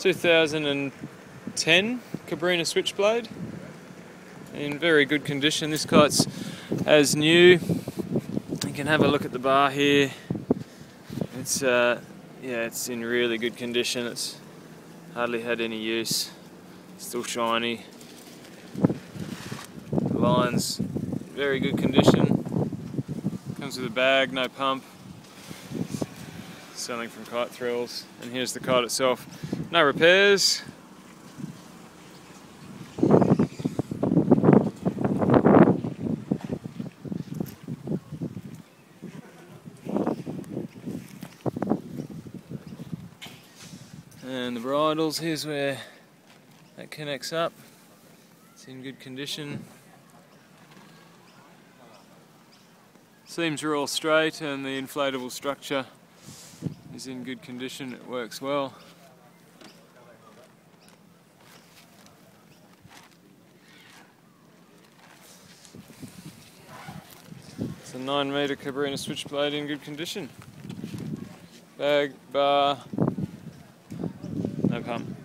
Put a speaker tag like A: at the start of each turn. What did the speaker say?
A: 2010 Cabrinha Switchblade, in very good condition. This kite's as new. You can have a look at the bar here. It's it's in really good condition. It's hardly had any use. Still shiny. The line's very good condition. Comes with a bag, no pump. Selling from Kite Thrills. And here's the kite itself. No repairs. And the bridles, here's where that connects up. It's in good condition. Seams are all straight and the inflatable structure is in good condition. It works well. It's a 9-metre Cabrinha Switchblade in good condition. Bag, bar, no pump.